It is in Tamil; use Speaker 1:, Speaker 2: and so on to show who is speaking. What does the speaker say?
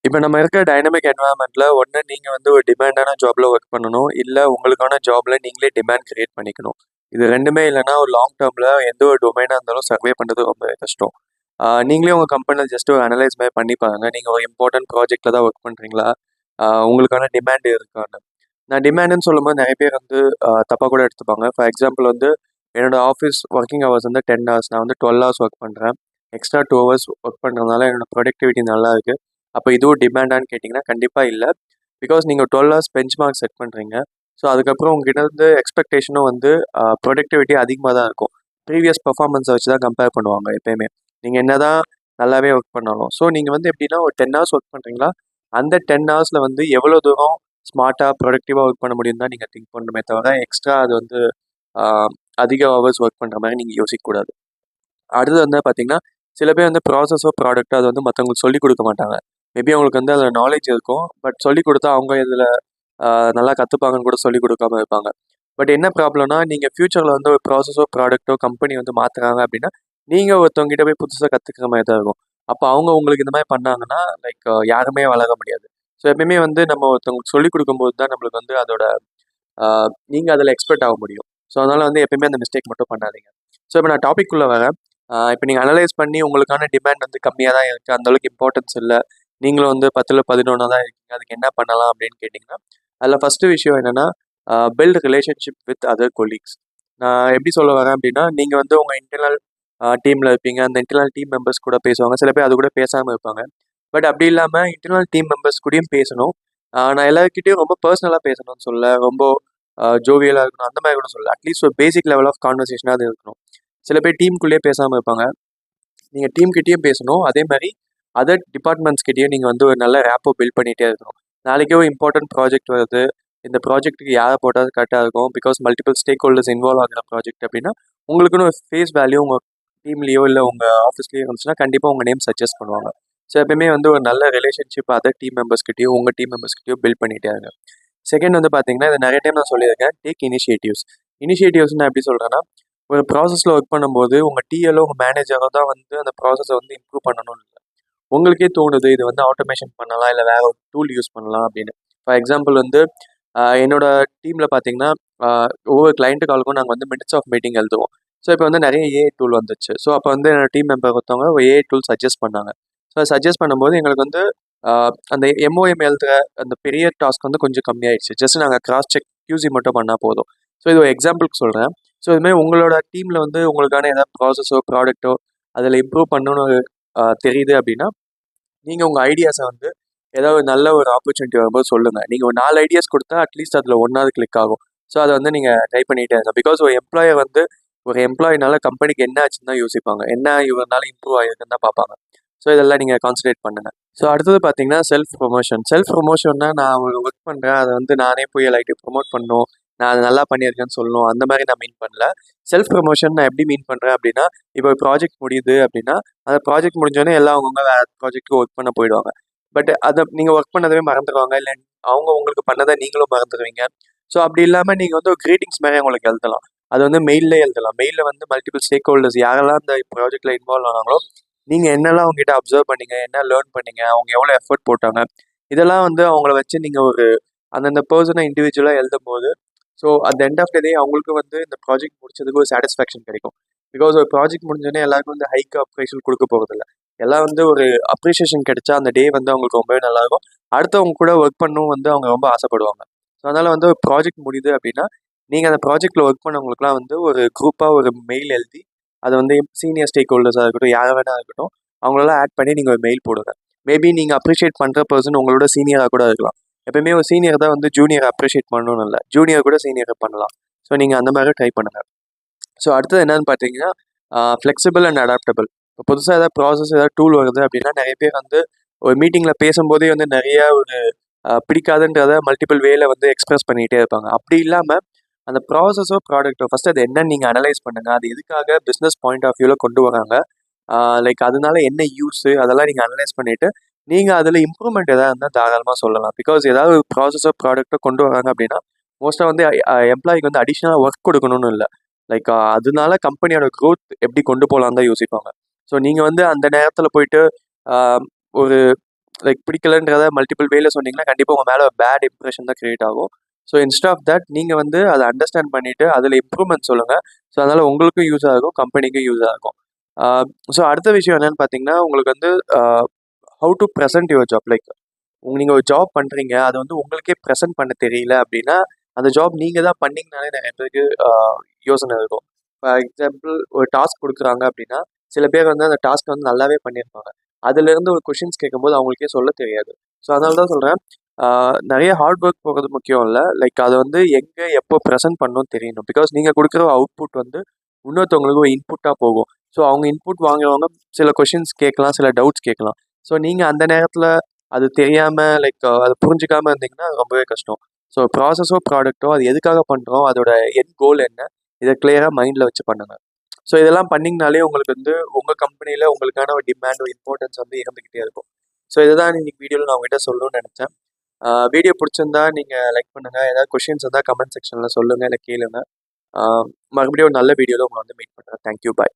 Speaker 1: இப்போ நம்ம இருக்கிற டைனமிக் என்வாயன்மெண்ட்டில் ஒன்று நீங்கள் வந்து ஒரு டிமாண்டான ஜாபில் ஒர்க் பண்ணணும், இல்லை உங்களுக்கான ஜாபில் நீங்களே டிமாண்ட் கிரியேட் பண்ணிக்கணும். இது ரெண்டுமே இல்லைன்னா ஒரு லாங் டேர்மில் எந்த ஒரு டொமைனாக இருந்தாலும் சர்வே பண்ணுறது ரொம்ப கஷ்டம். நீங்களே உங்கள் கம்பெனியில் ஜஸ்ட் ஒரு அனலைஸ் மாதிரி பண்ணி பாருங்கள். நீங்கள் ஒரு இம்பார்ட்டன்ட் ப்ராஜெக்டில் தான் ஒர்க் பண்ணுறீங்களா, உங்களுக்கான டிமாண்ட் இருக்கான்னு. நான் டிமாண்டுன்னு சொல்லும்போது நிறைய பேர் வந்து தப்பாக கூட எடுத்துப்பாங்க. ஃபார் எக்ஸாம்பிள் வந்து என்னோடய ஆஃபீஸ் ஒர்க்கிங் ஹவர்ஸ் வந்து 10 hours, நான் வந்து 12 hours ஒர்க் பண்ணுறேன். எக்ஸ்ட்ரா 2 hours ஒர்க் பண்ணுறதுனால என்னோடய ப்ரொடக்டிவிட்டி நல்லா இருக்குது. அப்போ இதுவும் டிமாண்டான்னு கேட்டிங்கன்னா கண்டிப்பாக இல்லை. பிகாஸ் நீங்கள் 12 hours பெஞ்ச் மார்க் செட் பண்ணுறீங்க. ஸோ அதுக்கப்புறம் உங்ககிட்ட இருந்து எக்ஸ்பெக்டேஷனும் வந்து ப்ரொடக்டிவிட்டி அதிகமாக தான் இருக்கும். ப்ரீவியஸ் பர்ஃபார்மன்ஸை வச்சு தான் கம்பேர் பண்ணுவாங்க எப்போயுமே. நீங்கள் என்ன தான் நல்லாவே ஒர்க் பண்ணாலும். ஸோ நீங்கள் வந்து எப்படின்னா ஒரு 10 hours ஒர்க் பண்ணுறீங்களா, அந்த 10 ஹவர்ஸில் வந்து எவ்வளோ தூரம் ஸ்மார்ட்டாக ப்ரொடக்டிவாக ஒர்க் பண்ண முடியும் தான் நீங்கள் திங்க் பண்ணணுமே தவிர எக்ஸ்ட்ரா அது வந்து அதிக ஹவர்ஸ் ஒர்க் பண்ணுற மாதிரி நீங்கள் யோசிக்கக்கூடாது. அடுத்தது வந்து பார்த்தீங்கன்னா, சில பேர் வந்து ப்ராசஸோ ப்ராடக்ட்டோ அது வந்து மற்றவங்களுக்கு சொல்லிக் கொடுக்க மாட்டாங்க. மேபி அவங்களுக்கு வந்து அதில் நாலேஜ் இருக்கும். பட் சொல்லிக் கொடுத்தா அவங்க இதில் நல்லா கற்றுப்பாங்கன்னு கூட சொல்லிக் கொடுக்காம இருப்பாங்க. பட் என்ன ப்ராப்ளம்னா, நீங்கள் ஃப்யூச்சரில் வந்து ஒரு ப்ராசஸோ ப்ராடக்ட்டோ கம்பெனி வந்து மாற்றுறாங்க அப்படின்னா, நீங்கள் ஒருத்தவங்ககிட்ட போய் புதுசாக கற்றுக்கிற மாதிரி தான் இருக்கும். அப்போ அவங்க உங்களுக்கு இந்த மாதிரி பண்ணாங்கன்னா லைக் யாருமே வளர முடியாது. ஸோ எப்பயுமே வந்து நம்ம ஒருத்தவங்களுக்கு சொல்லிக் கொடுக்கும்போது தான் நம்மளுக்கு வந்து அதோட நீங்கள் அதில் எக்ஸ்பர்ட் ஆக முடியும். ஸோ அதனால் வந்து எப்பயுமே அந்த மிஸ்டேக் மட்டும் பண்ணாதீங்க. ஸோ இப்போ நான் டாபிக்குள்ளே வரேன். இப்போ நீங்கள் அனலைஸ் பண்ணி உங்களுக்கான டிமாண்ட் வந்து கம்மியாக தான் இருக்குது, அந்தளவுக்கு இம்பார்ட்டன்ஸ் இல்லை, நீங்களும் வந்து 10ல் 11 தான் இருக்கீங்க, அதுக்கு என்ன பண்ணலாம் அப்படின்னு கேட்டிங்கன்னா, அதில் ஃபஸ்ட்டு விஷயம் என்னென்னா build relationship with other colleagues. நான் எப்படி சொல்ல வரேன் அப்படின்னா, நீங்கள் வந்து உங்கள் இன்டர்னல் டீமில் இருப்பீங்க, அந்த இன்டர்னல் டீம் மெம்பர்ஸ் கூட பேசுவாங்க, சில பேர் அது கூட பேசாமல் இருப்பாங்க. பட் அப்படி இல்லாமல் இன்டர்னல் டீம் மெம்பர்ஸ் கூடயும் பேசணும். நான் எல்லாருக்கிட்டையும் ரொம்ப பர்சனலாக பேசணும்னு சொல்ல, ரொம்ப ஜோவியலாக இருக்கணும் அந்த மாதிரி கூட சொல்லல. அட்லீஸ்ட் ஒரு பேசிக் லெவல் ஆஃப் கான்வர்சேஷனாக அது இருக்கணும். சில பேர் டீமுக்குள்ளேயே பேசாமல் இருப்பாங்க. நீங்கள் டீம்கிட்டேயும் பேசணும். அதே மாதிரி அதர் டிபார்ட்மெண்ட்ஸ்கிட்டேயும் நீங்கள் வந்து ஒரு நல்ல ரேப்போ பில்ட் பண்ணிகிட்டே இருக்கணும். நாளைக்கே ஒரு இம்பார்ட்டன்ட் ப்ராஜெக்ட் வருது, இந்த ப்ராஜெக்ட்டுக்கு யாரை போட்டால் கரெக்டாக இருக்கும், because multiple stack holders involve ஆகிற ப்ராஜெக்ட் அப்படின்னா, உங்களுக்குன்னு ஒரு ஃபேஸ் வேல்யூ உங்கள் டீம்லேயோ இல்லை உங்கள் ஆஃபீஸ்லேயோ இருந்துச்சுன்னா கண்டிப்பாக உங்கள் நேம் சஜஸ்ட் பண்ணுவாங்க. ஸோ எப்பயுமே வந்து ஒரு நல்ல ரிலேஷன்ஷிப் அதர் டீம் மெம்பர்ஸ்கிட்டயோ உங்கள் டீம் மெம்பர்ஸ்கிட்டயோ பில்ட் பண்ணிகிட்டே இருங்க. செகண்ட் வந்து பார்த்தீங்கன்னா, இதை நிறைய டைம் நான் சொல்லியிருக்கேன், டேக் இனிஷியேட்டிவ்ஸ். இனிஷியேட்டிவ்ஸ் நான் எப்படி சொல்கிறேன்னா, ஒரு ப்ராசஸில் ஒர்க் பண்ணும்போது உங்கள் டிஎலோ உங்கள் மேனேஜரோ தான் வந்து அந்த ப்ராசஸை வந்து இம்ப்ரூவ் பண்ணணும்னு இல்லை. உங்களுக்கே தோணுது இது வந்து ஆட்டோமேஷன் பண்ணலாம், இல்லை வேறு ஒரு டூல் யூஸ் பண்ணலாம் அப்படின்னு. ஃபார் எக்ஸாம்பிள் வந்து என்னோட டீமில் பார்த்தீங்கன்னா, ஒவ்வொரு கிளைண்ட்டு காலுக்கும் நாங்கள் வந்து மினிட்ஸ் ஆஃப் மீட்டிங் எழுதுவோம். ஸோ இப்போ வந்து நிறைய ஏஐ டூல் வந்துச்சு. ஸோ அப்போ வந்து என்னோட டீம் மெம்பர் ஒருத்தவங்க ஒரு ஏஐ டூல் சஜஸ்ட் பண்ணாங்க. ஸோ சஜஸ்ட் பண்ணும்போது எங்களுக்கு வந்து அந்த எம்ஓஎம் எழுதுகிற அந்த பெரிய டாஸ்க் வந்து கொஞ்சம் கம்மியாயிடுச்சு. ஜஸ்ட் நாங்கள் கிராஸ் செக் கியூசி மட்டும் பண்ணால் போதும். ஸோ இது ஒரு எக்ஸாம்பிளுக்கு சொல்கிறேன். ஸோ இதுமாதிரி உங்களோட டீமில் வந்து உங்களுக்கான ஏதாவது ப்ராசஸோ ப்ராடக்ட்டோ அதில் இம்ப்ரூவ் பண்ணணும்னு தெரியுது அப்படின்னா, நீங்கள் உங்கள் ஐடியாஸை வந்து ஏதாவது நல்ல ஒரு ஆப்பர்ச்சுனிட்டி வரும்போது சொல்லுங்கள். நீங்கள் ஒரு 4 ஐடியாஸ் கொடுத்தா அட்லீஸ்ட் அதில் ஒன்றாவது கிளிக் ஆகும். ஸோ அதை வந்து நீங்கள் ட்ரை பண்ணிகிட்டே இருங்க. பிகாஸ் ஒரு எம்ப்ளாயர் வந்து ஒரு எம்ப்ளாயினால கம்பெனிக்கு என்ன ஆச்சுன்னு தான் யோசிப்பாங்க, என்ன இவனால இம்ப்ரூவ் ஆகிருக்குன்னு தான் பார்ப்பாங்க. ஸோ இதெல்லாம் நீங்கள் கான்சன்ட்ரேட் பண்ணுங்கள். ஸோ அடுத்தது பார்த்தீங்கன்னா செல்ஃப் ப்ரொமோஷன். செல்ஃப் ப்ரொமோஷன்னா நான் ஒரு ஒர்க் பண்ணுறேன், அதை வந்து நானே போய் எல்லாத்தையும் ப்ரொமோட் பண்ணணும், நான் அதை நல்லா பண்ணியிருக்கேன்னு சொல்லணும், அந்த மாதிரி நான் மீன் பண்ணல. செல்ஃப் ப்ரொமோஷன் நான் எப்படி மீன் பண்ணுறேன் அப்படின்னா, இப்போ ப்ராஜெக்ட் முடியுது அப்படின்னா, அந்த ப்ராஜெக்ட் முடிஞ்சோடனே எல்லாம் அவங்கவுங்க வேறு ப்ராஜெக்ட்டுக்கு ஒர்க் பண்ண போயிடுவாங்க. பட் அதை நீங்கள் ஒர்க் பண்ணதவே மறந்துடுவாங்க, இல்லை அவங்க உங்களுக்கு பண்ணதை நீங்களும் மறந்துடுவீங்க. ஸோ அப்படி இல்லாமல் நீங்கள் வந்து ஒரு க்ரீட்டிங்ஸ் மாதிரி அவங்களுக்கு எழுதலாம். அது வந்து மெயிலே எழுதலாம். மெயிலில் வந்து மல்டிபிள் ஸ்டேக் ஹோல்டர்ஸ் யாரெல்லாம் அந்த ப்ராஜெக்ட்டில் இன்வால்வ் ஆனாங்களோ, நீங்கள் என்னெல்லாம் அவங்ககிட்ட அப்சர்வ் பண்ணீங்க, என்ன லேர்ன் பண்ணீங்க, அவங்க எவ்வளோ எஃபர்ட் போட்டாங்க, இதெல்லாம் வந்து அவங்கள வச்சு நீங்கள் ஒரு அந்தந்த பர்சனை இண்டிவிஜுவலாக எழுதும்போது, so at end of the day அவங்களுக்கு வந்து இந்த ப்ராஜெக்ட் முடிச்சதுக்கு ஒரு சாட்டிஸ்ஃபேக்ஷன் கிடைக்கும். பிகாஸ் ஒரு ப்ராஜெக்ட் முடிஞ்சோடனே எல்லாருக்கும் வந்து ஹைக் அப்ரிஷியேஷன் கொடுக்க போகிறதில்ல. எல்லாம் வந்து ஒரு அப்ரிஷியேஷன் கிடைச்சா அந்த டே வந்து அவங்களுக்கு ரொம்பவே நல்லாயிருக்கும். அடுத்தவங்க கூட ஒர்க் பண்ணவும் வந்து அவங்க ரொம்ப ஆசைப்படுவாங்க. ஸோ அதனால் வந்து ஒரு ப்ராஜெக்ட் முடியுது அப்படின்னா, நீங்கள் அந்த ப்ராஜெக்ட்டில் ஒர்க் பண்ணவங்களுக்குலாம் வந்து ஒரு குரூப்பாக ஒரு மெயில் எழுதி, அதை வந்து சீனியர் ஸ்டேக் ஹோல்டர்ஸாக இருக்கட்டும், யாராக வேணா இருக்கட்டும், அவங்களெல்லாம் ஆட் பண்ணி நீங்கள் ஒரு மெயில் போடுங்க. மேபி நீங்கள் அப்ரிஷியேட் பண்ணுற பர்சன் உங்களோட சீனியராக கூட இருக்கலாம். எப்பயுமே ஒரு சீனியர் தான் வந்து ஜூனியர் அப்ரிஷியேட் பண்ணணும்னு இல்லை, ஜூனியர் கூட சீனியரை பண்ணலாம். ஸோ நீங்கள் அந்த மாதிரி ட்ரை பண்ணுங்கள். ஸோ அடுத்தது என்னன்னு பார்த்தீங்கன்னா, ஃப்ளெக்சிபிள் அண்ட் அடாப்டபிள். இப்போ புதுசாக ஏதாவது ப்ராசஸ் ஏதாவது டூல் வருது அப்படின்னா, நிறைய பேர் வந்து ஒரு மீட்டிங்கில் பேசும்போதே வந்து நிறையா ஒரு பிடிக்காதுன்றதை மல்டிபிள் வேல வந்து எக்ஸ்பிரஸ் பண்ணிகிட்டே இருப்பாங்க. அப்படி இல்லாமல் அந்த ப்ராசஸோ ப்ராடக்ட்டோ ஃபஸ்ட்டு அது என்னன்னு நீங்கள் அனலைஸ் பண்ணுங்கள். அது எதுக்காக பிஸ்னஸ் பாயிண்ட் ஆஃப் வியூவில் கொண்டு வராங்க, லைக் அதனால என்ன யூஸு, அதெல்லாம் நீங்கள் அனலைஸ் பண்ணிவிட்டு நீங்கள் அதில் இம்ப்ரூவ்மெண்ட் எதாவது இருந்தால் தாராளமாக சொல்லலாம். பிகாஸ் ஏதாவது ஒரு ப்ராசஸோ ப்ராடக்ட்டோ கொண்டு வராங்க அப்படின்னா, மோஸ்ட்டாக வந்து எம்ப்ளாய்க்கு வந்து அடிஷ்னலாக ஒர்க் கொடுக்கணும்னு இல்லை, லைக் அதனால கம்பெனியோட க்ரோத் எப்படி கொண்டு போகலான்னு தான் யோசிப்பாங்க. ஸோ நீங்கள் வந்து அந்த நேரத்தில் போயிட்டு ஒரு லைக் பிடிக்கலன்றத மல்டிபிள் வேல சொன்னீங்கன்னா கண்டிப்பாக உங்கள் மேலே பேட் இம்ப்ரெஷன் தான் கிரியேட் ஆகும். ஸோ இன்ஸ்டெட் ஆஃப் தட் நீங்கள் வந்து அதை அண்டர்ஸ்டாண்ட் பண்ணிவிட்டு அதில் இம்ப்ரூவ்மெண்ட் சொல்லுங்கள். ஸோ அதனால் உங்களுக்கும் யூஸ் ஆகும், கம்பெனிக்கும் யூஸ் ஆகும். ஸோ அடுத்த விஷயம் என்னென்னு பார்த்தீங்கன்னா, உங்களுக்கு வந்து how to present your job. Like நீங்கள் ஒரு ஜாப் பண்ணுறீங்க, அது வந்து உங்களுக்கே ப்ரெசென்ட் பண்ண தெரியல அப்படின்னா, அந்த ஜாப் நீங்கள் தான் பண்ணீங்கனாலே நிறைய பேருக்கு யோசனை இருக்கும். ஃபார் எக்ஸாம்பிள் ஒரு டாஸ்க் கொடுக்குறாங்க அப்படின்னா, சில பேர் வந்து அந்த டாஸ்க் வந்து நல்லாவே பண்ணியிருப்பாங்க. அதுலேருந்து ஒரு கொஷின்ஸ் கேட்கும்போது அவங்களுக்கே சொல்ல தெரியாது. ஸோ அதனால தான் சொல்கிறேன், நிறைய ஹார்ட் ஒர்க் போகிறது முக்கியம் இல்லை. லைக் அதை வந்து எங்கே எப்போ ப்ரெசென்ட் பண்ணணும்னு தெரியணும். பிகாஸ் நீங்கள் கொடுக்குற அவுட்புட் வந்து இன்னொருத்தவங்களுக்கு ஒரு இன்புட்டாக போகும். ஸோ அவங்க இன்புட் வாங்குறவங்க சில கொஷின்ஸ் கேட்கலாம், சில டவுட்ஸ் கேட்கலாம். ஸோ நீங்கள் அந்த நேரத்தில் அது தெரியாமல் லைக் அதை புரிஞ்சிக்காமல் இருந்தீங்கன்னா அது ரொம்பவே கஷ்டம். ஸோ ப்ராசஸோ ப்ராடக்ட்டோ அது எதுக்காக பண்ணுறோம், அதோட எண்ட் கோல் என்ன, இதை கிளியராக மைண்டில் வச்சு பண்ணுங்க. ஸோ இதெல்லாம் பண்ணிங்கனாலே உங்களுக்கு வந்து உங்கள் கம்பெனியில் உங்களுக்கான ஒரு டிமாண்ட், ஒரு இம்பார்ட்டன்ஸ் வந்து இருந்துக்கிட்டே இருக்கும். ஸோ இதை தான் இன்னைக்கு வீடியோவில் நான் உங்ககிட்ட சொல்லணும்னு நினச்சேன். வீடியோ பிடிச்சிருந்தா நீங்கள் லைக் பண்ணுங்கள். ஏதாவது கொஷின்ஸ் இருந்தால் கமெண்ட் செக்ஷனில் சொல்லுங்கள், இல்லை கேளுங்க. மறுபடியும் ஒரு நல்ல வீடியோவில் உங்களை வந்து மீட் பண்ணுறேன். தேங்க்யூ, பாய்.